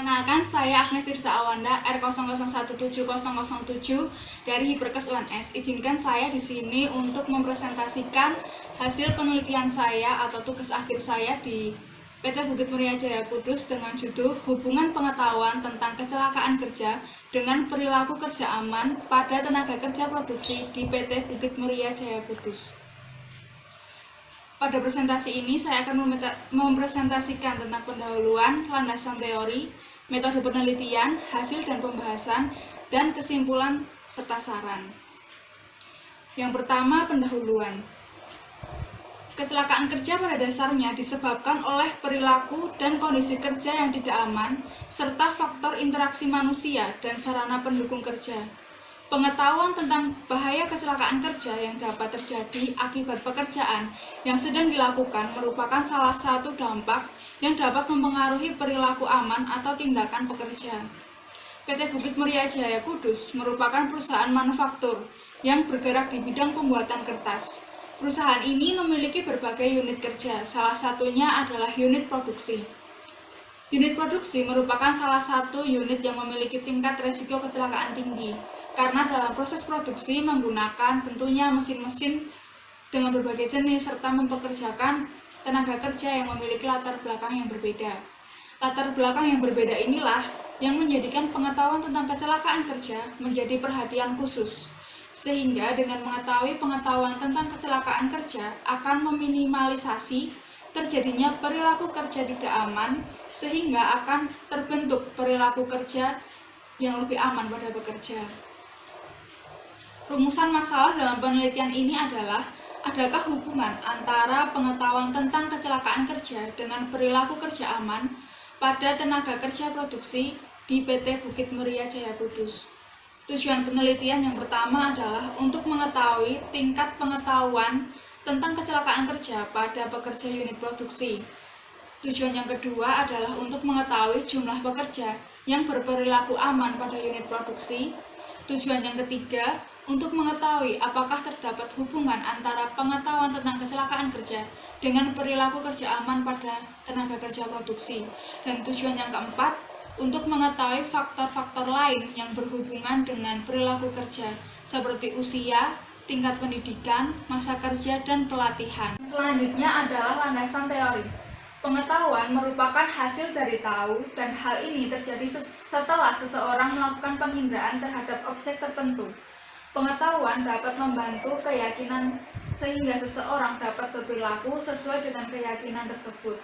Kenalkan, saya Agnes Tirza Awanda, R001707 dari Hiperkes UNS. Izinkan saya di sini untuk mempresentasikan hasil penelitian saya atau tugas akhir saya di PT Bukit Muria Jaya Kudus dengan judul Hubungan Pengetahuan tentang Kecelakaan Kerja dengan Perilaku Kerja Aman pada Tenaga Kerja Produksi di PT Bukit Muria Jaya Kudus. Pada presentasi ini, saya akan mempresentasikan tentang pendahuluan, landasan teori, metode penelitian, hasil dan pembahasan, dan kesimpulan serta saran. Yang pertama, pendahuluan. Kecelakaan kerja pada dasarnya disebabkan oleh perilaku dan kondisi kerja yang tidak aman, serta faktor interaksi manusia dan sarana pendukung kerja. Pengetahuan tentang bahaya kecelakaan kerja yang dapat terjadi akibat pekerjaan yang sedang dilakukan merupakan salah satu dampak yang dapat mempengaruhi perilaku aman atau tindakan pekerja. PT Bukit Muria Jaya Kudus merupakan perusahaan manufaktur yang bergerak di bidang pembuatan kertas. Perusahaan ini memiliki berbagai unit kerja, salah satunya adalah unit produksi. Unit produksi merupakan salah satu unit yang memiliki tingkat resiko kecelakaan tinggi, karena dalam proses produksi menggunakan tentunya mesin-mesin dengan berbagai jenis serta mempekerjakan tenaga kerja yang memiliki latar belakang yang berbeda. Latar belakang yang berbeda inilah yang menjadikan pengetahuan tentang kecelakaan kerja menjadi perhatian khusus. Sehingga dengan mengetahui pengetahuan tentang kecelakaan kerja akan meminimalisasi terjadinya perilaku kerja tidak aman, sehingga akan terbentuk perilaku kerja yang lebih aman pada bekerja. Rumusan masalah dalam penelitian ini adalah, adakah hubungan antara pengetahuan tentang kecelakaan kerja dengan perilaku kerja aman pada tenaga kerja produksi di PT Bukit Muria Jaya Kudus. Tujuan penelitian yang pertama adalah untuk mengetahui tingkat pengetahuan tentang kecelakaan kerja pada pekerja unit produksi. Tujuan yang kedua adalah untuk mengetahui jumlah pekerja yang berperilaku aman pada unit produksi. Tujuan yang ketiga, untuk mengetahui apakah terdapat hubungan antara pengetahuan tentang kecelakaan kerja dengan perilaku kerja aman pada tenaga kerja produksi. Dan tujuan yang keempat, untuk mengetahui faktor-faktor lain yang berhubungan dengan perilaku kerja, seperti usia, tingkat pendidikan, masa kerja, dan pelatihan. Selanjutnya adalah landasan teori. Pengetahuan merupakan hasil dari tahu, dan hal ini terjadi setelah seseorang melakukan penghindaraan terhadap objek tertentu. Pengetahuan dapat membantu keyakinan sehingga seseorang dapat berperilaku sesuai dengan keyakinan tersebut.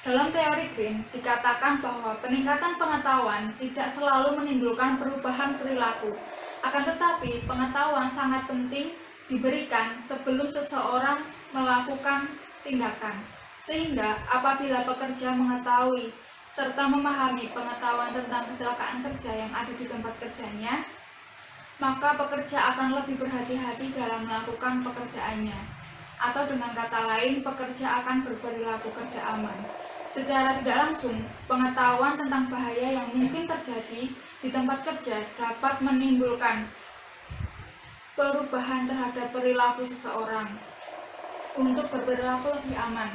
Dalam teori Green, dikatakan bahwa peningkatan pengetahuan tidak selalu menimbulkan perubahan perilaku. Akan tetapi, pengetahuan sangat penting diberikan sebelum seseorang melakukan tindakan. Sehingga apabila pekerja mengetahui serta memahami pengetahuan tentang kecelakaan kerja yang ada di tempat kerjanya, maka pekerja akan lebih berhati-hati dalam melakukan pekerjaannya. Atau dengan kata lain, pekerja akan berperilaku kerja aman. Secara tidak langsung, pengetahuan tentang bahaya yang mungkin terjadi di tempat kerja dapat menimbulkan perubahan terhadap perilaku seseorang untuk berperilaku lebih aman.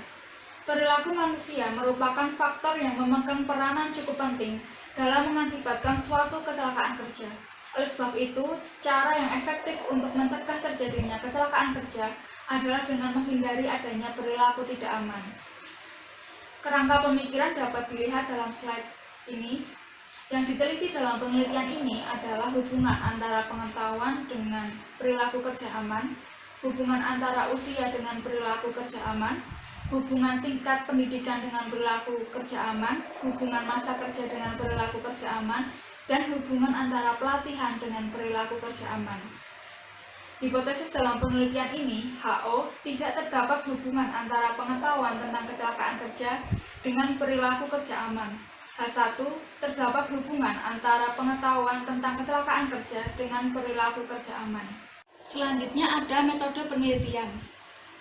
Perilaku manusia merupakan faktor yang memegang peranan cukup penting dalam mengakibatkan suatu kecelakaan kerja. Oleh sebab itu, cara yang efektif untuk mencegah terjadinya kecelakaan kerja adalah dengan menghindari adanya perilaku tidak aman. Kerangka pemikiran dapat dilihat dalam slide ini. Yang diteliti dalam penelitian ini adalah hubungan antara pengetahuan dengan perilaku kerja aman, hubungan antara usia dengan perilaku kerja aman, hubungan tingkat pendidikan dengan perilaku kerja aman, hubungan masa kerja dengan perilaku kerja aman, dan hubungan antara pelatihan dengan perilaku kerja aman. Hipotesis dalam penelitian ini, HO, tidak terdapat hubungan antara pengetahuan tentang kecelakaan kerja dengan perilaku kerja aman. H1, terdapat hubungan antara pengetahuan tentang kecelakaan kerja dengan perilaku kerja aman. Selanjutnya ada metode penelitian.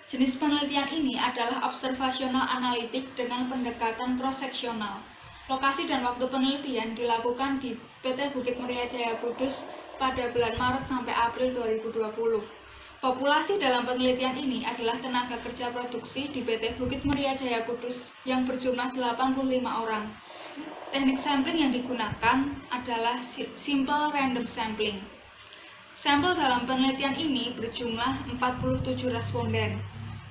Jenis penelitian ini adalah observasional analitik dengan pendekatan cross-seksional. Lokasi dan waktu penelitian dilakukan di PT Bukit Muria Jaya Kudus pada bulan Maret sampai April 2020. Populasi dalam penelitian ini adalah tenaga kerja produksi di PT Bukit Muria Jaya Kudus yang berjumlah 85 orang. Teknik sampling yang digunakan adalah simple random sampling. Sampel dalam penelitian ini berjumlah 47 responden.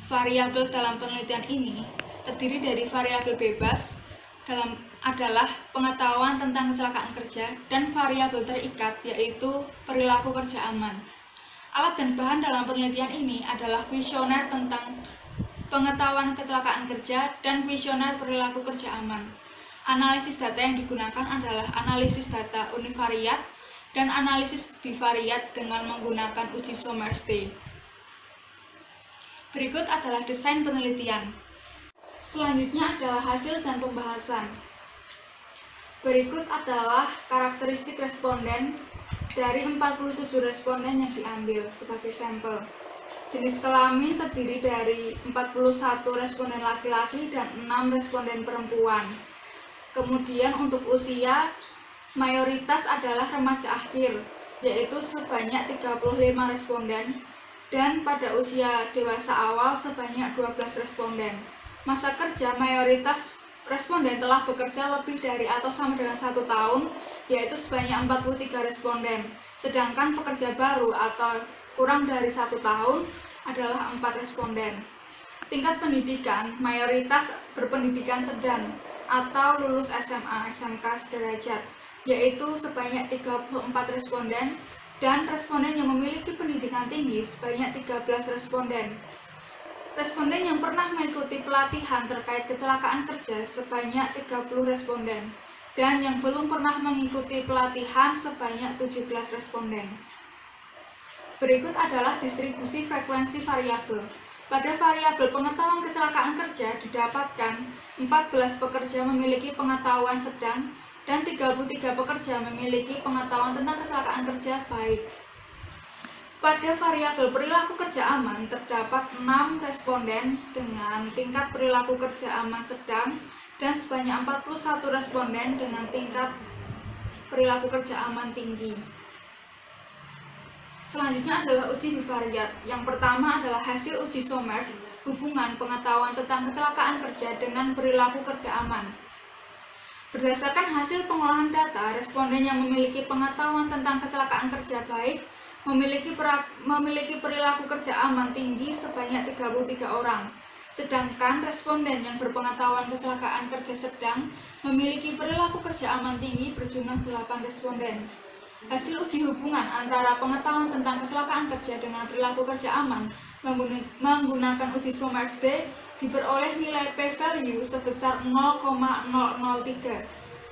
Variabel dalam penelitian ini terdiri dari variabel bebas adalah pengetahuan tentang kecelakaan kerja dan variabel terikat yaitu perilaku kerja aman. Alat dan bahan dalam penelitian ini adalah kuesioner tentang pengetahuan kecelakaan kerja dan kuesioner perilaku kerja aman. Analisis data yang digunakan adalah analisis data univariat dan analisis bivariat dengan menggunakan uji Somers-Day. Berikut adalah desain penelitian. Selanjutnya adalah hasil dan pembahasan. Berikut adalah karakteristik responden dari 47 responden yang diambil sebagai sampel. Jenis kelamin terdiri dari 41 responden laki-laki dan 6 responden perempuan. Kemudian untuk usia, mayoritas adalah remaja akhir, yaitu sebanyak 35 responden, dan pada usia dewasa awal sebanyak 12 responden. Masa kerja, mayoritas responden telah bekerja lebih dari atau sama dengan 1 tahun, yaitu sebanyak 43 responden. Sedangkan pekerja baru atau kurang dari 1 tahun adalah 4 responden. Tingkat pendidikan, mayoritas berpendidikan sedang atau lulus SMA, SMK sederajat, yaitu sebanyak 34 responden, dan responden yang memiliki pendidikan tinggi sebanyak 13 responden. Responden yang pernah mengikuti pelatihan terkait kecelakaan kerja sebanyak 30 responden, dan yang belum pernah mengikuti pelatihan sebanyak 17 responden. Berikut adalah distribusi frekuensi variabel. Pada variabel pengetahuan kecelakaan kerja didapatkan 14 pekerja memiliki pengetahuan sedang dan 33 pekerja memiliki pengetahuan tentang kecelakaan kerja baik. Pada variabel perilaku kerja aman terdapat 6 responden dengan tingkat perilaku kerja aman sedang dan sebanyak 41 responden dengan tingkat perilaku kerja aman tinggi. Selanjutnya adalah uji bivariat. Yang pertama adalah hasil uji Somers, hubungan pengetahuan tentang kecelakaan kerja dengan perilaku kerja aman. Berdasarkan hasil pengolahan data, responden yang memiliki pengetahuan tentang kecelakaan kerja baik memiliki perilaku kerja aman tinggi sebanyak 33 orang. Sedangkan responden yang berpengetahuan kecelakaan kerja sedang memiliki perilaku kerja aman tinggi berjumlah 8 responden. Hasil uji hubungan antara pengetahuan tentang kecelakaan kerja dengan perilaku kerja aman menggunakan uji Somers-Day diperoleh nilai p-value sebesar 0,003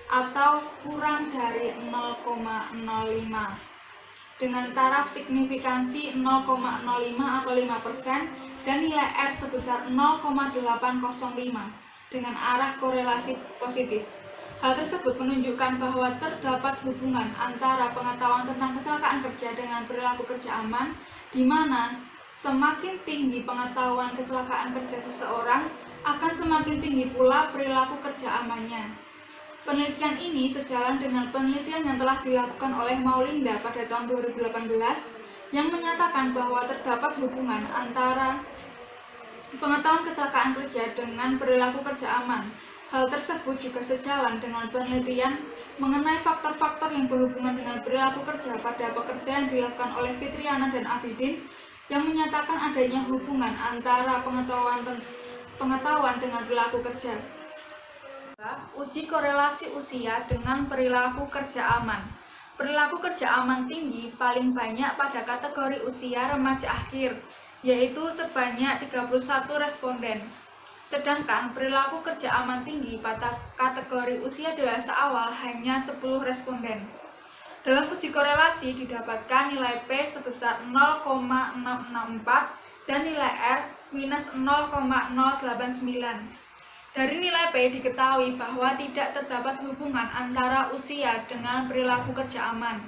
atau kurang dari 0,05 dengan taraf signifikansi 0,05 atau 5% dan nilai R sebesar 0,805 dengan arah korelasi positif. Hal tersebut menunjukkan bahwa terdapat hubungan antara pengetahuan tentang kecelakaan kerja dengan perilaku kerja aman, di mana semakin tinggi pengetahuan kecelakaan kerja seseorang, akan semakin tinggi pula perilaku kerja amannya. Penelitian ini sejalan dengan penelitian yang telah dilakukan oleh Maulinda pada tahun 2018 yang menyatakan bahwa terdapat hubungan antara pengetahuan kecelakaan kerja dengan perilaku kerja aman. Hal tersebut juga sejalan dengan penelitian mengenai faktor-faktor yang berhubungan dengan perilaku kerja pada pekerja yang dilakukan oleh Fitriana dan Abidin yang menyatakan adanya hubungan antara pengetahuan dengan perilaku kerja. Uji korelasi usia dengan perilaku kerja aman. Perilaku kerja aman tinggi paling banyak pada kategori usia remaja akhir, yaitu sebanyak 31 responden. Sedangkan perilaku kerja aman tinggi pada kategori usia dewasa awal hanya 10 responden. Dalam uji korelasi didapatkan nilai P sebesar 0,664 dan nilai R minus 0,089. Dari nilai P diketahui bahwa tidak terdapat hubungan antara usia dengan perilaku kerja aman.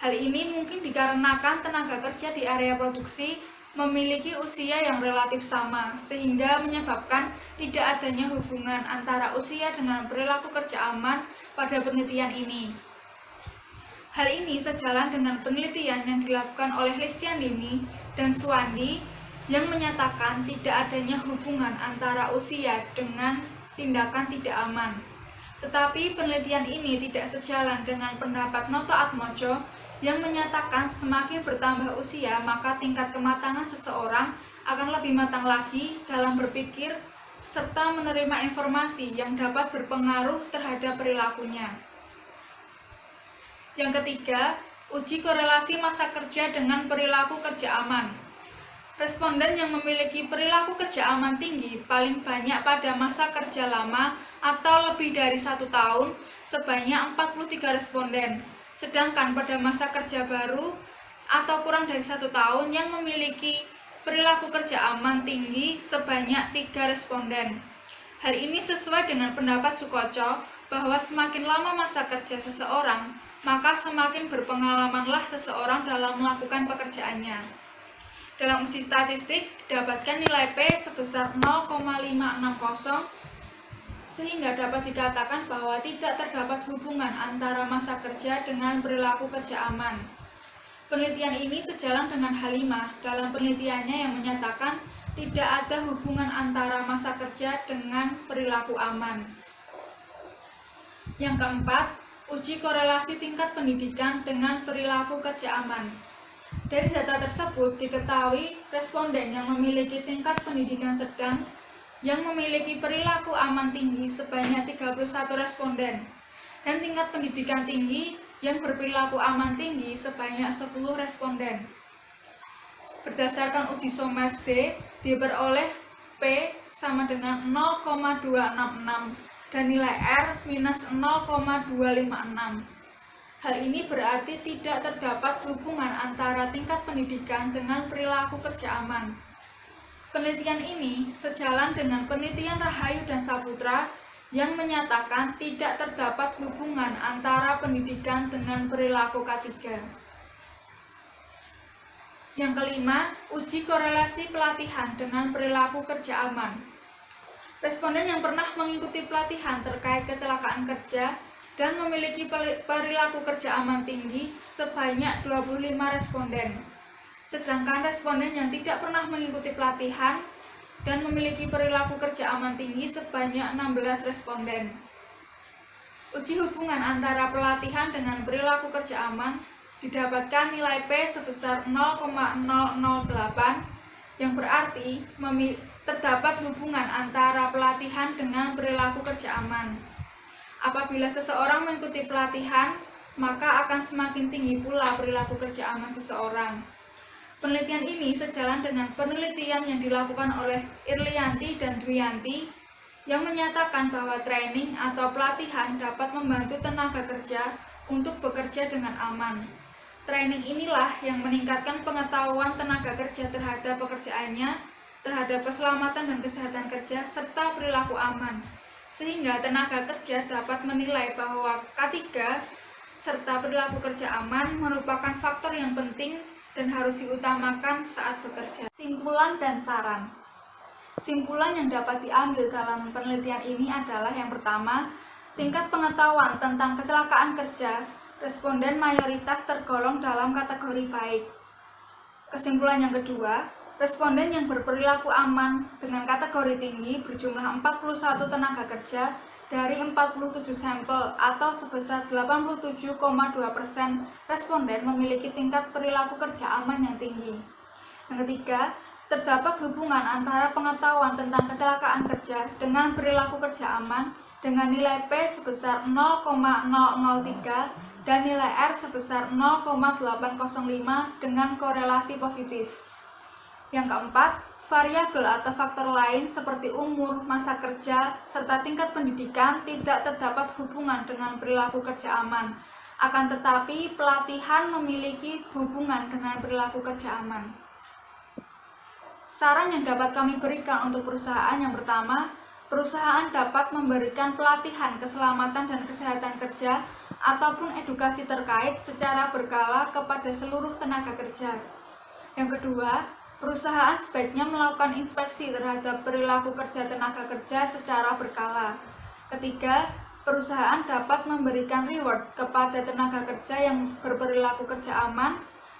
Hal ini mungkin dikarenakan tenaga kerja di area produksi memiliki usia yang relatif sama, sehingga menyebabkan tidak adanya hubungan antara usia dengan perilaku kerja aman pada penelitian ini. Hal ini sejalan dengan penelitian yang dilakukan oleh Listiandini dan Suwandi yang menyatakan tidak adanya hubungan antara usia dengan tindakan tidak aman. Tetapi penelitian ini tidak sejalan dengan pendapat Noto Atmojo yang menyatakan semakin bertambah usia maka tingkat kematangan seseorang akan lebih matang lagi dalam berpikir serta menerima informasi yang dapat berpengaruh terhadap perilakunya. Yang ketiga, uji korelasi masa kerja dengan perilaku kerja aman. Responden yang memiliki perilaku kerja aman tinggi paling banyak pada masa kerja lama atau lebih dari 1 tahun sebanyak 43 responden. Sedangkan pada masa kerja baru atau kurang dari 1 tahun yang memiliki perilaku kerja aman tinggi sebanyak 3 responden. Hal ini sesuai dengan pendapat Sukoco bahwa semakin lama masa kerja seseorang, maka semakin berpengalamanlah seseorang dalam melakukan pekerjaannya. Dalam uji statistik, didapatkan nilai P sebesar 0,560 sehingga dapat dikatakan bahwa tidak terdapat hubungan antara masa kerja dengan perilaku kerja aman. Penelitian ini sejalan dengan Halimah dalam penelitiannya yang menyatakan tidak ada hubungan antara masa kerja dengan perilaku aman. Yang keempat, uji korelasi tingkat pendidikan dengan perilaku kerja aman. Dari data tersebut diketahui responden yang memiliki tingkat pendidikan sedang yang memiliki perilaku aman tinggi sebanyak 31 responden dan tingkat pendidikan tinggi yang berperilaku aman tinggi sebanyak 10 responden. Berdasarkan uji Somers D, diperoleh P sama dengan 0,266 dan nilai R minus 0,256. Hal ini berarti tidak terdapat hubungan antara tingkat pendidikan dengan perilaku kerja aman. Penelitian ini sejalan dengan penelitian Rahayu dan Saputra yang menyatakan tidak terdapat hubungan antara pendidikan dengan perilaku K3. Yang kelima, uji korelasi pelatihan dengan perilaku kerja aman. Responden yang pernah mengikuti pelatihan terkait kecelakaan kerja dan memiliki perilaku kerja aman tinggi sebanyak 25 responden. Sedangkan responden yang tidak pernah mengikuti pelatihan dan memiliki perilaku kerja aman tinggi sebanyak 16 responden. Uji hubungan antara pelatihan dengan perilaku kerja aman didapatkan nilai P sebesar 0,008 yang berarti terdapat hubungan antara pelatihan dengan perilaku kerja aman. Apabila seseorang mengikuti pelatihan, maka akan semakin tinggi pula perilaku kerja aman seseorang. Penelitian ini sejalan dengan penelitian yang dilakukan oleh Irlianti dan Dwianti yang menyatakan bahwa training atau pelatihan dapat membantu tenaga kerja untuk bekerja dengan aman. Training inilah yang meningkatkan pengetahuan tenaga kerja terhadap pekerjaannya, terhadap keselamatan dan kesehatan kerja, serta perilaku aman, sehingga tenaga kerja dapat menilai bahwa K3 serta perilaku kerja aman merupakan faktor yang penting dan harus diutamakan saat bekerja. Simpulan dan saran. Simpulan yang dapat diambil dalam penelitian ini adalah yang pertama, tingkat pengetahuan tentang kecelakaan kerja responden mayoritas tergolong dalam kategori baik. Kesimpulan yang kedua, responden yang berperilaku aman dengan kategori tinggi berjumlah 41 tenaga kerja dari 47 sampel atau sebesar 87,2% responden memiliki tingkat perilaku kerja aman yang tinggi. Yang ketiga, terdapat hubungan antara pengetahuan tentang kecelakaan kerja dengan perilaku kerja aman dengan nilai P sebesar 0,003 dan nilai R sebesar 0,805 dengan korelasi positif. Yang keempat, variabel atau faktor lain seperti umur, masa kerja, serta tingkat pendidikan tidak terdapat hubungan dengan perilaku kerja aman. Akan tetapi, pelatihan memiliki hubungan dengan perilaku kerja aman. Saran yang dapat kami berikan untuk perusahaan yang pertama, perusahaan dapat memberikan pelatihan keselamatan dan kesehatan kerja ataupun edukasi terkait secara berkala kepada seluruh tenaga kerja. Yang kedua, perusahaan sebaiknya melakukan inspeksi terhadap perilaku kerja tenaga kerja secara berkala. Ketiga, perusahaan dapat memberikan reward kepada tenaga kerja yang berperilaku kerja aman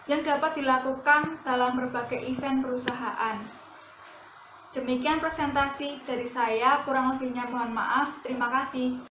yang dapat dilakukan dalam berbagai event perusahaan. Demikian presentasi dari saya, kurang lebihnya mohon maaf. Terima kasih.